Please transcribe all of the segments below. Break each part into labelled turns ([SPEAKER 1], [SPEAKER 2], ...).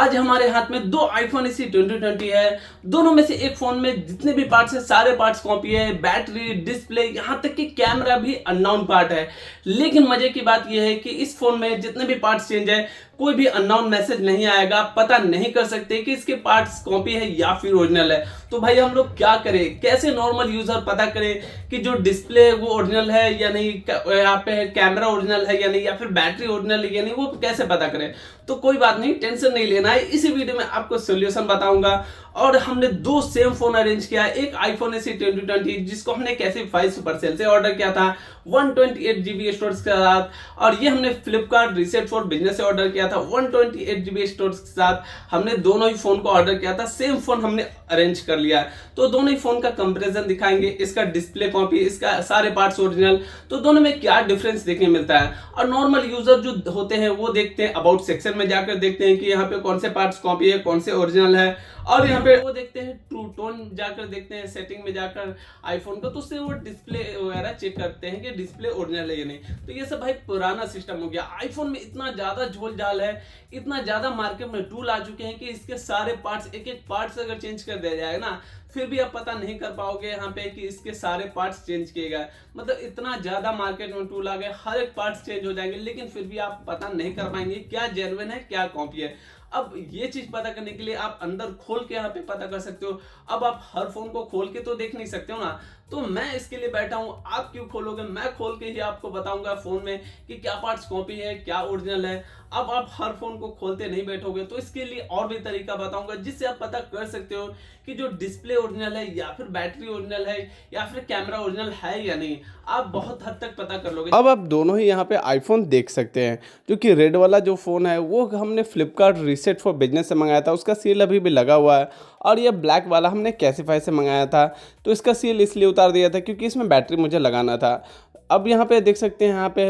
[SPEAKER 1] आज हमारे हाथ में दो आईफोन इसी 2020 है। दोनों में से एक फोन में जितने भी पार्ट्स है सारे पार्ट्स कॉपी है, बैटरी, डिस्प्ले, यहाँ तक कि कैमरा भी अननोन पार्ट है। लेकिन मजे की बात यह है कि इस फोन में जितने भी पार्ट्स चेंज है कोई भी अननोन मैसेज नहीं आएगा, पता नहीं कर सकते कि इसके पार्ट्स कॉपी है या फिर ओरिजिनल है। तो भाई हम लोग क्या करें, कैसे नॉर्मल यूजर पता करें कि जो डिस्प्ले है वो ओरिजिनल है या नहीं, यहाँ पे कैमरा ओरिजिनल है या नहीं, या फिर बैटरी ओरिजिनल है या नहीं, वो कैसे पता करें। तो कोई बात नहीं, टेंशन नहीं लेना है, इसी वीडियो में आपको सोल्यूशन बताऊंगा। और हमने दो सेम फोन अरेंज किया, एक आईफोन एसी 2020 जिसको हमने कैसे 5 सुपरसेल से ऑर्डर किया था 128GB स्टोरेज के साथ, और ये हमने फ्लिपकार्ट रीसेट फॉर बिजनेस से ऑर्डर किया था 128GB स्टोरेज के साथ। हमने दोनों ही फोन को ऑर्डर किया था, सेम फोन हमने अरेंज कर लिया है। तो दोनों ही फोन का कंपैरिजन दिखाएंगे, इसका डिस्प्ले कॉपी, इसका सारे पार्ट्स ओरिजिनल, तो दोनों में क्या डिफरेंस देखने मिलता है। और नॉर्मल यूजर जो होते हैं वो देखते हैं अबाउट सेक्शन में जाकर देखते हैं कि यहाँ पे कौन से पार्ट्स कॉपी है, कौन से ओरिजिनल है, और यहाँ पे वो देखते हैं ट्रू टोन जाकर देखते हैं, सेटिंग में जाकर आईफोन का, तो उससे वो डिस्प्ले वगैरह चेक करते हैं कि डिस्प्ले ओरिजिनल है या नहीं। तो ये सब भाई पुराना सिस्टम हो गया। आईफोन में इतना ज्यादा झोल झाल है, इतना ज्यादा मार्केट में टूल आ चुके हैं कि इसके सारे पार्ट्स, एक एक पार्ट्स अगर चेंज कर दिया जाए ना, फिर भी आप पता नहीं कर पाओगे यहाँ पे कि इसके सारे पार्ट्स चेंज किए गए। मतलब इतना ज्यादा मार्केट में टूल आ गए, हर एक पार्ट्स चेंज हो जाएंगे, लेकिन फिर भी आप पता नहीं कर पाएंगे क्या जेन्युइन है क्या कॉपी है। अब ये चीज पता करने के लिए आप अंदर खोल के यहाँ पे पता कर सकते हो। अब आप हर फोन को खोल के तो देख नहीं सकते हो ना, तो मैं इसके लिए बैठा हूं। आप क्यों खोलोगे, मैं खोल के ही आपको बताऊंगा फोन में कि क्या पार्ट्स कॉपी है क्या ओरिजिनल है। अब आप हर फोन को खोलते नहीं बैठोगे, तो इसके लिए और भी तरीका बताऊंगा जिससे आप पता कर सकते हो कि जो डिस्प्ले ओरिजिनल है या फिर बैटरी ओरिजिनल है या फिर कैमरा ओरिजिनल है या नहीं। आप बहुत हद तक पता कर लोगे।
[SPEAKER 2] अब आप दोनों ही यहाँ पे आईफोन देख सकते हैं, जो कि रेड वाला जो फ़ोन है वो हमने फ्लिपकार्ट रीसेट फॉर बिजनेस से मंगाया था, उसका सील अभी भी लगा हुआ है। और ये ब्लैक वाला हमने कैसीफाई से मंगाया था, तो इसका सील इसलिए उतार दिया था क्योंकि इसमें बैटरी मुझे लगाना था। अब यहाँ पे देख सकते हैं, यहाँ पे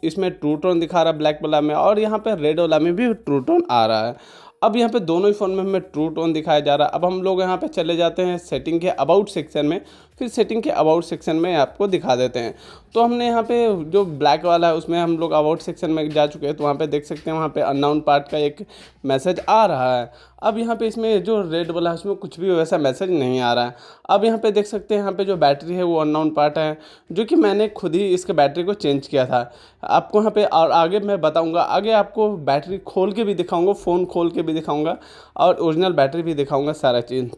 [SPEAKER 2] इसमें ट्रू टोन दिखा रहा है ब्लैक वाला में, और यहाँ पे रेड वाला में भी ट्रू टोन आ रहा है। अब यहाँ पे दोनों ही फ़ोन में हमें ट्रू टोन दिखाया जा रहा है। अब हम लोग यहाँ पे चले जाते हैं सेटिंग के अबाउट सेक्शन में, फिर सेटिंग के अबाउट सेक्शन में आपको दिखा देते हैं। तो हमने यहाँ पे जो ब्लैक वाला है उसमें हम लोग अबाउट सेक्शन में जा चुके हैं, तो वहाँ पे देख सकते हैं वहाँ पे अननोन पार्ट का एक मैसेज आ रहा है। अब यहाँ पे इसमें जो रेड वाला है उसमें कुछ भी वैसा मैसेज नहीं आ रहा है। अब यहाँ पे देख सकते हैं यहाँ पे जो बैटरी है वो अननोन पार्ट है, जो कि मैंने खुद ही इसके बैटरी को चेंज किया था। आपको यहाँ पे और आगे मैं बताऊँगा, आगे आपको बैटरी खोल के भी दिखाऊँगा, फ़ोन खोल के भी दिखाऊँगा, और ओरिजिनल बैटरी भी दिखाऊँगा, सारा चीज़।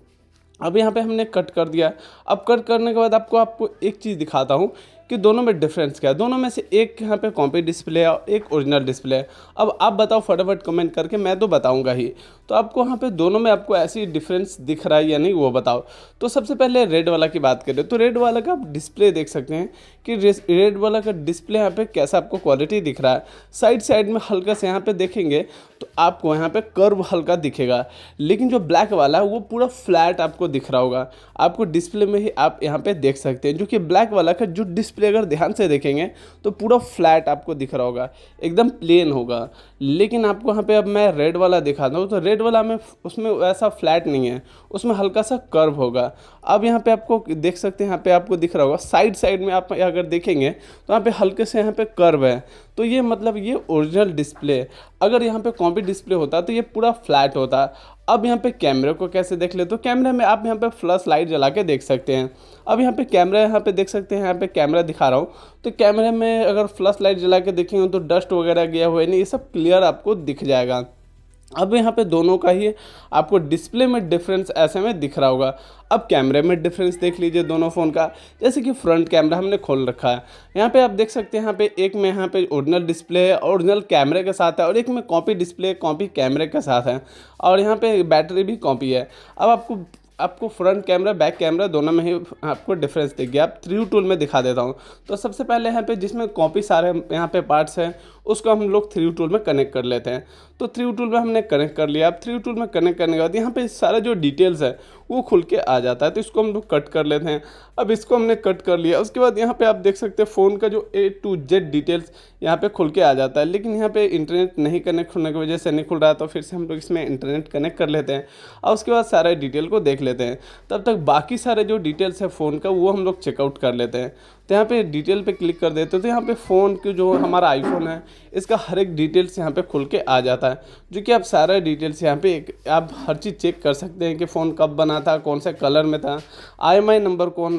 [SPEAKER 2] अब यहाँ पे हमने कट कर दिया। अब कट करने के बाद आपको एक चीज़ दिखाता हूँ कि दोनों में डिफरेंस क्या है। दोनों में से एक यहाँ पे कॉपी डिस्प्ले है और एक ओरिजिनल डिस्प्ले है। अब आप बताओ फटाफट कमेंट करके, मैं तो बताऊँगा ही। तो आपको यहाँ पे दोनों में आपको ऐसी डिफरेंस दिख रहा है या नहीं वो बताओ। तो सबसे पहले रेड वाला की बात करें, तो रेड वाला का आप डिस्प्ले देख सकते हैं कि रेड वाला का डिस्प्ले यहाँ पे कैसा आपको क्वालिटी दिख रहा है। साइड साइड में हल्का से यहाँ पे देखेंगे तो आपको यहाँ पे कर्व हल्का दिखेगा, लेकिन जो ब्लैक वाला है वो पूरा फ्लैट आपको दिख रहा होगा। आपको डिस्प्ले में ही आप यहाँ पे देख सकते हैं, जो कि ब्लैक वाला का जो डिस्प्ले अगर ध्यान से देखेंगे तो पूरा फ्लैट आपको दिख रहा होगा, एकदम प्लेन होगा। लेकिन आपको यहाँ पे अब मैं रेड वाला दिखाता हूँ, तो रेड वाला में उसमें वैसा फ्लैट नहीं है, उसमें हल्का सा कर्व होगा। अब यहाँ पे आपको देख सकते हैं, यहाँ पे आपको दिख रहा होगा साइड साइड में आप अगर देखेंगे तो यहाँ पे हल्के से यहाँ पे कर्व है। तो ये मतलब ये ओरिजिनल डिस्प्ले। अगर यहाँ पे कॉपी डिस्प्ले होता तो ये पूरा फ्लैट होता। अब यहाँ पे कैमरे को कैसे देख ले, तो कैमरे में आप यहाँ पे फ्लैश लाइट जला के देख सकते हैं। अब यहाँ पे कैमरा यहाँ पे देख सकते हैं, यहाँ पे कैमरा दिखा रहा हूँ, तो कैमरे में अगर फ्लैश लाइट जला के देखेंगे तो डस्ट वगैरह गया हुआ है नहीं, ये सब क्लियर आपको दिख जाएगा। अब यहाँ पे दोनों का ही आपको डिस्प्ले में डिफरेंस ऐसे में दिख रहा होगा। अब कैमरे में डिफरेंस देख लीजिए दोनों फ़ोन का। जैसे कि फ्रंट कैमरा हमने खोल रखा है, यहाँ पे आप देख सकते हैं, यहाँ पे एक में यहाँ पे ओरिजिनल डिस्प्ले है, ओरिजिनल कैमरे के साथ है, और एक में कॉपी डिस्प्ले कॉपी कैमरे के साथ है, और यहाँ पे बैटरी भी कॉपी है। अब आपको फ्रंट कैमरा बैक कैमरा दोनों में ही आपको डिफरेंस दिख गया। आप थ्री टूल में दिखा देता हूँ। तो सबसे पहले यहाँ पे जिसमें कॉपी सारे यहाँ पे पार्ट्स हैं उसको हम लोग थ्री टूल में कनेक्ट कर लेते हैं। तो थ्री टूल में हमने कनेक्ट कर लिया। अब थ्री टूल में कनेक्ट करने के बाद यहाँ पे सारा जो डिटेल्स है वो खुल के आ जाता है, तो इसको हम लोग कट कर लेते हैं। अब इसको हमने कट कर लिया, उसके बाद यहाँ पे आप देख सकते हैं फ़ोन का जो A to Z डिटेल्स यहाँ पे खुल के आ जाता है। लेकिन यहाँ पे इंटरनेट नहीं कनेक्ट होने की वजह से नहीं खुल रहा है, तो फिर से हम लोग इसमें इंटरनेट कनेक्ट कर लेते हैं और उसके बाद सारे डिटेल को देख लेते हैं। तब तक बाकी सारे जो डिटेल्स है फ़ोन का वो हम लोग चेकआउट कर लेते हैं। तो यहाँ पे डिटेल पे क्लिक कर देते हो तो यहाँ पे फ़ोन की जो हमारा आईफोन है इसका हर एक डिटेल्स यहाँ पे खुल के आ जाता है, जो कि आप सारा डिटेल्स यहाँ पे आप हर चीज़ चेक कर सकते हैं कि फ़ोन कब बना था, कौन से कलर में था, IMEI नंबर कौन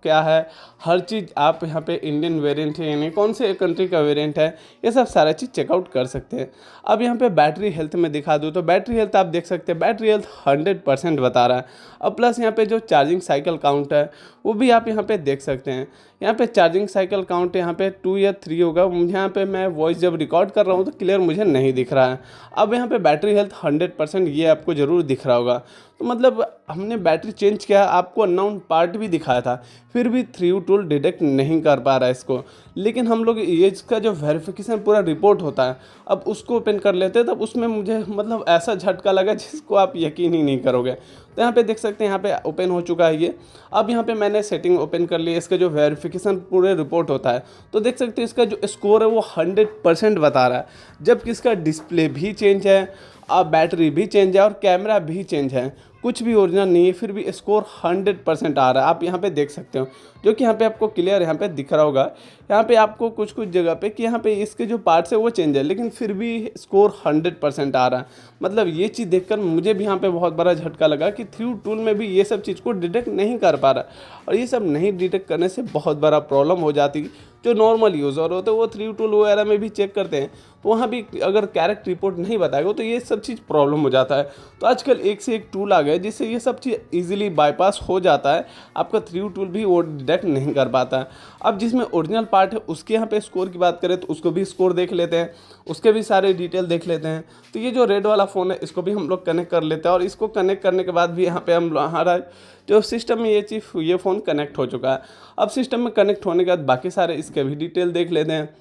[SPEAKER 2] क्या है, हर चीज़ आप यहाँ पे इंडियन वेरिएंट है यानी कौन से कंट्री का वेरिएंट है, ये सब सारा चीज़ चेकआउट कर सकते हैं। अब यहाँ पे बैटरी हेल्थ में दिखा दूँ तो बैटरी हेल्थ आप देख सकते हैं, बैटरी हेल्थ 100% बता रहा है। अब प्लस यहाँ पे जो चार्जिंग साइकिल काउंट है वो भी आप यहाँ पे देख सकते हैं। यहाँ पे चार्जिंग साइकिल काउंट यहाँ पे 2 या 3 होगा, यहाँ पे मैं वॉइस जब रिकॉर्ड कर रहा हूँ तो क्लियर मुझे नहीं दिख रहा है। अब यहाँ पे बैटरी हेल्थ 100% ये आपको ज़रूर दिख रहा होगा। तो मतलब हमने बैटरी चेंज किया, आपको अननोन पार्ट भी दिखाया था, फिर भी थ्री टूल डिटेक्ट नहीं कर पा रहा है इसको। लेकिन हम लोग ये इसका जो वेरिफिकेशन पूरा रिपोर्ट होता है अब उसको ओपन कर लेते हैं, तब उसमें मुझे मतलब ऐसा झटका लगा जिसको आप यकीन ही नहीं करोगे। तो यहाँ पे देख सकते हैं, यहाँ पे ओपन हो चुका है ये। अब यहाँ पे मैंने सेटिंग ओपन कर ली, इसका जो वेरिफिकेशन पूरे रिपोर्ट होता है तो देख सकते हैं इसका जो स्कोर है वो 100% बता रहा है, जबकि इसका डिस्प्ले भी चेंज है, अब बैटरी भी चेंज है और कैमरा भी चेंज है, कुछ भी ओरिजिनल नहीं है, फिर भी स्कोर 100% आ रहा है। आप यहाँ पे देख सकते हो, जो कि यहाँ पे आपको क्लियर यहाँ पे दिख रहा होगा। यहाँ पे आपको कुछ कुछ जगह पे कि यहाँ पे इसके जो पार्ट्स है वो चेंज है, लेकिन फिर भी स्कोर 100% आ रहा है। मतलब ये चीज़ देखकर मुझे भी यहाँ पे बहुत बड़ा झटका लगा कि थ्री टूल में भी ये सब चीज़ को डिटेक्ट नहीं कर पा रहा, और ये सब नहीं डिटेक्ट करने से बहुत बड़ा प्रॉब्लम हो जाती। जो नॉर्मल यूज़र होते हैं वो थ्री टूल वगैरह में भी चेक करते हैं तो वहाँ भी अगर कैरेक्ट रिपोर्ट नहीं बताएगा तो ये सब चीज़ प्रॉब्लम हो जाता है। तो आजकल एक से एक टूल आ गए जिससे ये सब चीज़ इजीली बाईपास हो जाता है, आपका थ्री टूल भी वो डिटेक्ट नहीं कर पाता है। अब जिसमें ओरिजिनल पार्ट है उसके यहाँ पे स्कोर की बात करें तो उसको भी स्कोर देख लेते हैं, उसके भी सारे डिटेल देख लेते हैं। तो ये जो रेड वाला फ़ोन है इसको भी हम लोग कनेक्ट कर लेते हैं, और इसको कनेक्ट करने के बाद भी यहाँ पे हमारा जो सिस्टम में ये फ़ोन कनेक्ट हो चुका है। अब सिस्टम में कनेक्ट होने के बाद बाकी सारे इसके भी डिटेल देख लेते हैं।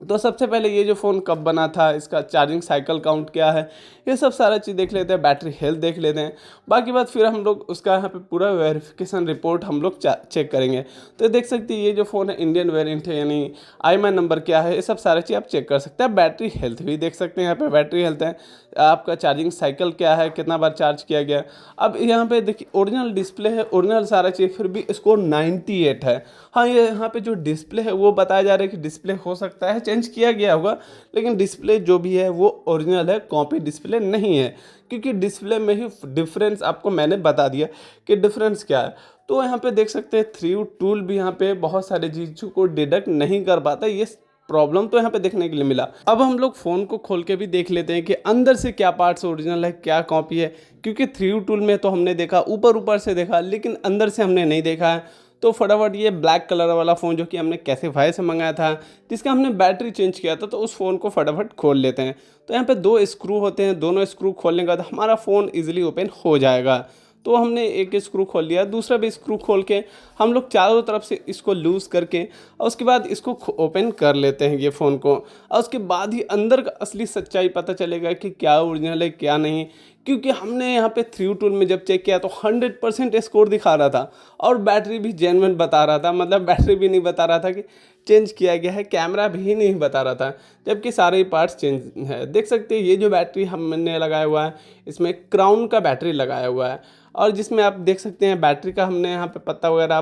[SPEAKER 2] तो सबसे पहले ये जो फ़ोन कब बना था, इसका चार्जिंग साइकिल काउंट क्या है, ये सब सारा चीज़ देख लेते हैं, बैटरी हेल्थ देख लेते हैं। बाकी बात फिर हम लोग उसका यहाँ पे पूरा वेरिफिकेशन रिपोर्ट हम लोग चेक करेंगे। तो देख सकते हैं ये जो फ़ोन है इंडियन वेरिएंट है, यानी IMEI नंबर क्या है, ये सब सारा चीज़ आप चेक कर सकते हैं। बैटरी हेल्थ भी देख सकते हैं, यहाँ पे बैटरी हेल्थ है, आपका चार्जिंग साइकिल क्या है, कितना बार चार्ज किया गया। अब यहाँ पे देखिए ओरिजिनल डिस्प्ले है, ओरिजिनल सारा चीज़, फिर भी स्कोर 98 है। हाँ, ये यहाँ पे जो डिस्प्ले है वो बताया जा रहा है कि डिस्प्ले हो सकता है चेंज किया गया होगा, लेकिन डिस्प्ले जो भी है वो ओरिजिनल है, कॉपी डिस्प्ले नहीं है, क्योंकि डिस्प्ले में ही डिफरेंस आपको मैंने बता दिया कि डिफरेंस क्या है। तो यहाँ पे देख सकते हैं थ्री टूल भी यहाँ पे बहुत सारे चीज़ों को डिटेक्ट नहीं कर पाता, ये प्रॉब्लम तो यहाँ पे देखने के लिए मिला। अब हम लोग फ़ोन को खोल के भी देख लेते हैं कि अंदर से क्या पार्ट्स ओरिजिनल है, क्या कॉपी है, क्योंकि थ्री टूल में तो हमने देखा ऊपर से देखा, लेकिन अंदर से हमने नहीं देखा है। तो फटाफट ये ब्लैक कलर वाला फ़ोन जो कि हमने कैसीफाई से मंगाया था, जिसका हमने बैटरी चेंज किया था, तो उस फ़ोन को फटाफट खोल लेते हैं। तो यहाँ पे 2 स्क्रू होते हैं, दोनों स्क्रू खोलने के बाद हमारा फ़ोन ईजिली ओपन हो जाएगा। तो हमने एक स्क्रू खोल लिया, दूसरा भी स्क्रू खोल के हम लोग चारों तरफ से इसको लूज़ करके और उसके बाद इसको ओपन कर लेते हैं ये फ़ोन को, और उसके बाद ही अंदर का असली सच्चाई पता चलेगा कि क्या ओरिजिनल है क्या नहीं। क्योंकि हमने यहाँ पे थ्री टूल में जब चेक किया तो 100% स्कोर दिखा रहा था, और बैटरी भी जेन्युइन बता रहा था, मतलब बैटरी भी नहीं बता रहा था कि चेंज किया गया है, कैमरा भी नहीं बता रहा था, जबकि सारे ही पार्ट्स चेंज है। देख सकते हैं ये जो बैटरी हमने लगाया हुआ है इसमें क्राउन का बैटरी लगाया हुआ है, और जिसमें आप देख सकते हैं बैटरी का हमने यहाँ पे पत्ता वगैरह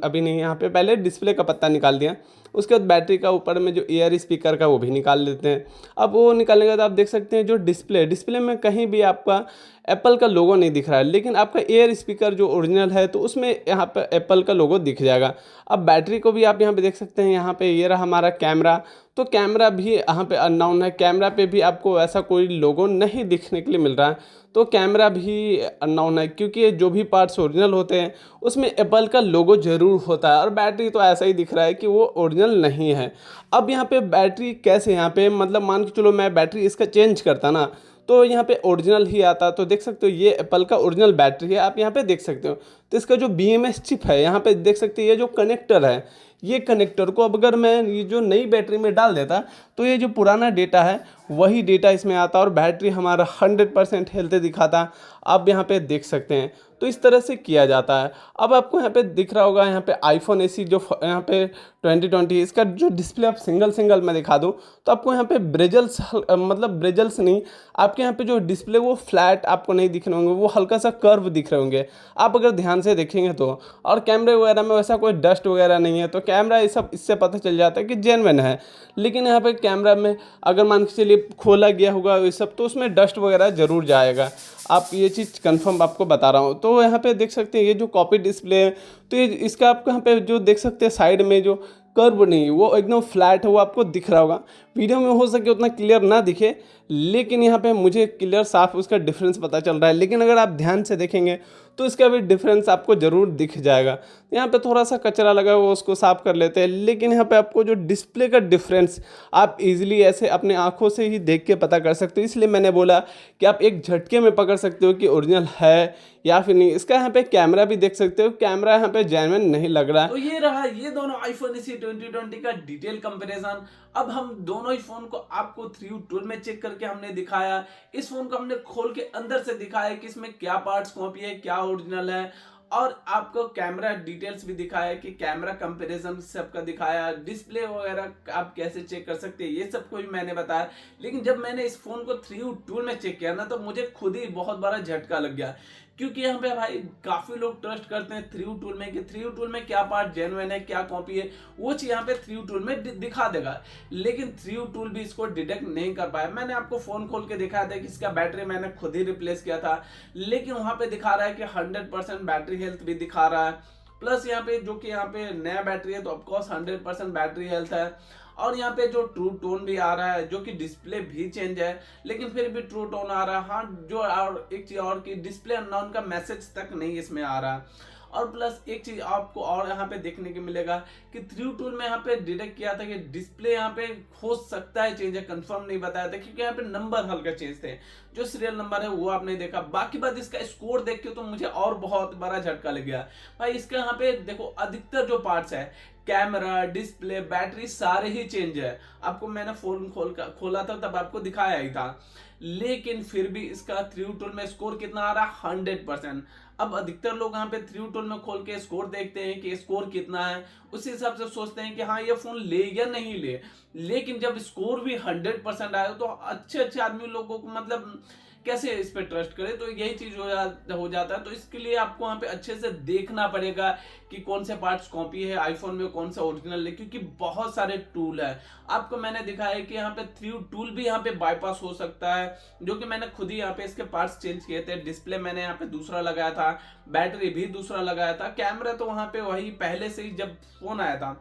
[SPEAKER 2] अभी नहीं, यहाँ पे पहले डिस्प्ले का पत्ता निकाल दिया, उसके बाद बैटरी का ऊपर में जो एयर स्पीकर का वो भी निकाल लेते हैं। अब वो निकालने के बाद आप देख सकते हैं जो डिस्प्ले में कहीं भी आपका एप्पल का लोगो नहीं दिख रहा है, लेकिन आपका एयर स्पीकर जो ओरिजिनल है तो उसमें यहाँ पर एप्पल का लोगो दिख जाएगा। अब बैटरी को भी आप यहाँ पे देख सकते हैं, यहाँ पे ये रहा हमारा कैमरा, तो कैमरा भी यहाँ पे अननोन है, कैमरा पे भी आपको ऐसा कोई लोगो नहीं दिखने के लिए मिल रहा है, तो कैमरा भी अननोन है, क्योंकि जो भी पार्ट्स ओरिजिनल होते हैं उसमें एप्पल का लोगो ज़रूर होता है, और बैटरी तो ऐसा ही दिख रहा है कि वो ओरिजिनल नहीं है। अब यहाँ पे बैटरी कैसे, यहाँ पे मतलब मान के चलो मैं बैटरी इसका चेंज करता ना तो यहाँ पे ओरिजिनल ही आता। तो देख सकते हो ये एप्पल का ओरिजिनल बैटरी है, आप यहाँ पे देख सकते हो। तो इसका जो BMS चिप है यहाँ पे देख सकते हैं, ये जो कनेक्टर है, ये कनेक्टर को अब अगर मैं ये जो नई बैटरी में डाल देता तो ये जो पुराना डेटा है वही डेटा इसमें आता है और बैटरी हमारा 100% हेल्थ दिखाता, आप यहाँ पे देख सकते हैं। तो इस तरह से किया जाता है। अब आपको यहाँ पे दिख रहा होगा यहाँ पे आईफोन एसी जो यहाँ पे 2020 इसका जो डिस्प्ले आप सिंगल मैं दिखा दूँ तो आपको यहाँ पे ब्रेजल्स मतलब ब्रेजल्स नहीं, आपके यहाँ पे जो डिस्प्ले वो फ्लैट आपको नहीं दिख रहे होंगे, वो हल्का सा कर्व दिख रहे होंगे आप अगर ध्यान से देखेंगे तो। और कैमरे वगैरह में वैसा कोई डस्ट वगैरह नहीं है, तो कैमरा ये सब इससे पता चल जाता है कि जेन्युइन है। लेकिन यहाँ पे कैमरा में अगर मान के चलिए खोला गया होगा ये सब तो उसमें डस्ट वगैरह ज़रूर जाएगा, आप ये चीज़ कंफर्म आपको बता रहा हूँ। तो यहाँ पे देख सकते हैं ये जो कॉपी डिस्प्ले है, तो ये इसका आपको यहाँ पे जो देख सकते हैं साइड में जो कर्व नहीं है वो एकदम फ्लैट है, वो आपको दिख रहा होगा। वीडियो में हो सके उतना क्लियर ना दिखे, लेकिन यहाँ पे मुझे क्लियर साफ उसका डिफरेंस पता चल रहा है। लेकिन अगर आप ध्यान से देखेंगे तो इसका भी डिफरेंस आपको ज़रूर दिख जाएगा। यहाँ पे थोड़ा सा कचरा लगा हुआ उसको साफ कर लेते हैं, लेकिन यहाँ पे आपको जो डिस्प्ले का डिफरेंस आप इजीली ऐसे अपने आंखों से ही देख के पता कर सकते हो। इसलिए मैंने बोला कि आप एक झटके में पकड़ सकते हो कि ओरिजिनल है या फिर नहीं। इसका यहाँ पे कैमरा भी देख सकते हो, कैमरा यहाँ पे जेन्युइन नहीं लग रहा है।
[SPEAKER 1] तो ये रहा ये दोनों आईफोन एसी 2020 का डिटेल कंपैरिजन। अब हम दोनों ही फोन को आपको 3U टूल में चेक करके हमने दिखाया। इस फोन को हमने खोल के अंदर से दिखाया कि इसमें क्या पार्ट्स कॉपी है, क्या ओरिजिनल है, और आपको कैमरा डिटेल्स भी दिखाया कि कैमरा कंपैरिजन सबका दिखाया, डिस्प्ले वगैरह आप कैसे चेक कर सकते हैं ये सब को भी मैंने बताया। लेकिन जब मैंने इस फोन को 3U टूल में चेक किया ना तो मुझे खुद ही बहुत बड़ा झटका लग गया, क्योंकि यहाँ पे भाई काफी लोग ट्रस्ट करते हैं 3U टूल में कि 3U टूल में क्या पार्ट जेन्युइन है क्या कॉपी है, वो चीज यहाँ पे 3U टूल में दिखा देगा। लेकिन 3U टूल भी इसको डिटेक्ट नहीं कर पाया। मैंने आपको फोन खोल के दिखाया था कि इसका बैटरी मैंने खुद ही रिप्लेस किया था, लेकिन वहां पे दिखा रहा है कि 100% बैटरी हेल्थ भी दिखा रहा है। प्लस यहाँ पे जो कि यहाँ पे नया बैटरी है तो ऑफकोर्स 100% बैटरी हेल्थ है। और यहाँ पे जो ट्रू टोन भी आ रहा है, जो कि डिस्प्ले भी चेंज है लेकिन फिर भी ट्रू टोन आ रहा है। हाँ, जो और एक चीज और कि डिस्प्ले अननोन का मैसेज तक नहीं इसमें आ रहा है। और प्लस एक चीज आपको और यहाँ पे देखने को मिलेगा कि 3U टूल में यहाँ पे डिटेक्ट किया था कि डिस्प्ले यहाँ पे हो सकता है चेंज है, कंफर्म नहीं बताया था क्योंकि यहाँ पे नंबर हल्का चेंज थे, जो सीरियल नंबर है वो आपने देखा। बाकी बात इसका स्कोर देख के तो मुझे और बहुत बड़ा झटका लग गया भाई। इसका यहाँ पे देखो अधिकतर जो पार्ट्स है, कैमरा, डिस्प्ले, बैटरी सारे ही चेंज है। आपको मैंने फोन खोला था तब आपको दिखाया ही था, लेकिन फिर भी इसका 3U टूल में स्कोर कितना आ रहा है 100%। अब अधिकतर लोग यहाँ पे 3U टूल में खोल के स्कोर देखते हैं कि स्कोर कितना है, उस हिसाब से सोचते हैं कि हाँ ये फोन ले या नहीं ले। लेकिन जब स्कोर भी 100% आया तो अच्छे आदमी लोगों को मतलब कैसे इस पे ट्रस्ट करें, तो यही चीज हो जाता है। तो इसके लिए आपको यहाँ पे अच्छे से देखना पड़ेगा कि कौन से पार्ट्स कॉपी है आईफोन में, कौन सा ओरिजिनल है, क्योंकि बहुत सारे टूल है। आपको मैंने दिखाया कि यहाँ पे 3U टूल भी यहाँ पे बाईपास हो सकता है, जो कि मैंने खुद ही यहाँ पे इसके पार्ट्स चेंज किए थे। डिस्प्ले मैंने यहाँ पे दूसरा लगाया था, बैटरी भी दूसरा लगाया था, कैमरा तो वहां पे वही पहले से ही जब फोन आया था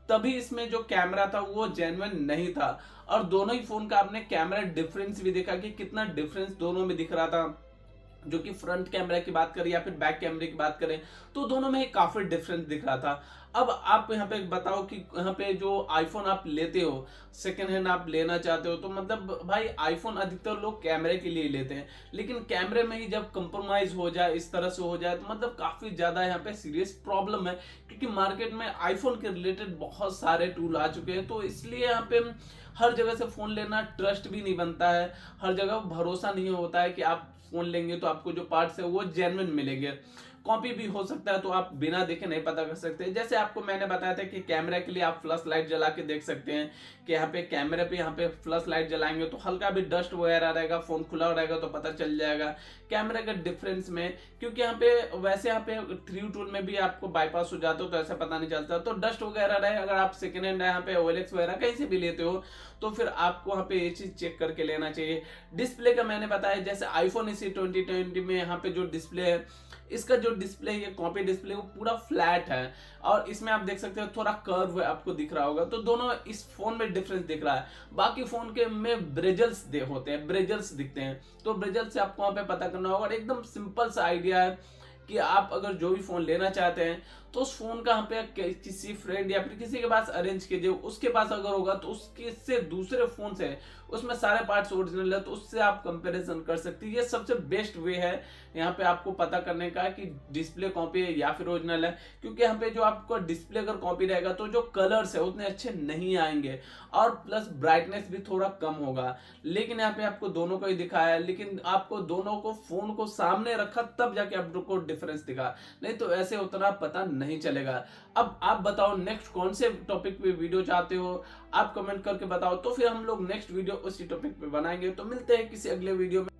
[SPEAKER 1] तभी इसमें जो कैमरा था वो जेन्युइन नहीं था। और दोनों ही फोन का आपने कैमरा डिफरेंस भी देखा कि कितना डिफरेंस दोनों में दिख रहा था, जो कि फ्रंट कैमरा की बात करें या फिर बैक कैमरे की बात करें तो दोनों में ही काफी डिफरेंस दिख रहा था। अब आप यहाँ पे बताओ कि यहाँ पे जो आईफोन आप लेते हो, सेकेंड हैंड आप लेना चाहते हो, तो मतलब भाई आईफोन अधिकतर लोग कैमरे के लिए लेते हैं, लेकिन कैमरे में ही जब कंप्रोमाइज हो जाए, इस तरह से हो जाए, तो मतलब काफी ज्यादा यहाँ पे सीरियस प्रॉब्लम है। क्योंकि मार्केट में आईफोन के रिलेटेड बहुत सारे टूल आ चुके हैं, तो इसलिए यहाँ पे हर जगह से फोन लेना ट्रस्ट भी नहीं बनता है, हर जगह भरोसा नहीं होता है कि आप फोन लेंगे तो आपको जो पार्ट्स है वो जेन्युइन मिलेंगे। कॉपी भी हो सकता है, तो आप बिना देखे नहीं पता कर सकते। जैसे आपको मैंने बताया था कि कैमरा के लिए आप फ्लश लाइट जला के देख सकते हैं कि यहाँ पे कैमरे पे यहाँ पे फ्लश लाइट जलाएंगे तो हल्का भी डस्ट वगैरह रहेगा, फोन खुला रहेगा तो पता चल जाएगा कैमरे का डिफरेंस में। क्योंकि यहाँ पे वैसे यहाँ पे 3U टूल में भी आपको बाईपास हो जाते हो तो ऐसा पता नहीं चलता, तो डस्ट वगैरह रहे। अगर आप सेकेंड हैंड यहाँ पे OLX वगैरह कहीं से भी लेते हो तो फिर आपको वहाँ पे ये चीज चेक करके लेना चाहिए। डिस्प्ले का मैंने बताया, जैसे आईफोन इसी 2020 में यहाँ पे जो डिस्प्ले है, इसका जो डिस्प्ले है कॉपी डिस्प्ले वो पूरा फ्लैट है, और इसमें आप देख सकते हो थोड़ा कर्व आपको दिख रहा होगा, तो दोनों इस फोन में डिफरेंस दिख रहा है। बाकी फोन के में ब्रेजल्स होते हैं, ब्रेजल्स दिखते हैं, तो ब्रेजल से आपको वहां पे पता करना होगा। और एकदम सिंपल सा आइडिया है कि आप अगर जो भी फोन लेना चाहते हैं तो उस फोन का यहाँ पे किसी फ्रेंड या फिर किसी के पास अरेंज कीजिए, उसके पास अगर होगा तो उसके से दूसरे फोन से उसमें सारे पार्ट्स ओरिजिनल है तो उससे आप कंपैरिजन कर सकते हैं। ये सबसे बेस्ट वे है यहाँ पे आपको पता करने का कि डिस्प्ले कॉपी है या फिर ओरिजिनल है, क्योंकि यहाँ पे जो आपको डिस्प्ले अगर कॉपी रहेगा तो जो कलर्स है उतने अच्छे नहीं आएंगे और प्लस ब्राइटनेस भी थोड़ा कम होगा। लेकिन यहाँ पे आपको दोनों को ही दिखाया है, लेकिन आपको दोनों को फोन को सामने रखा तब जाके आपको डिफरेंस दिखा, नहीं तो ऐसे उतना पता नहीं चलेगा। अब आप बताओ नेक्स्ट कौन से टॉपिक पे वीडियो चाहते हो, आप कमेंट करके बताओ, तो फिर हम लोग नेक्स्ट वीडियो उसी टॉपिक पे बनाएंगे। तो मिलते हैं किसी अगले वीडियो में।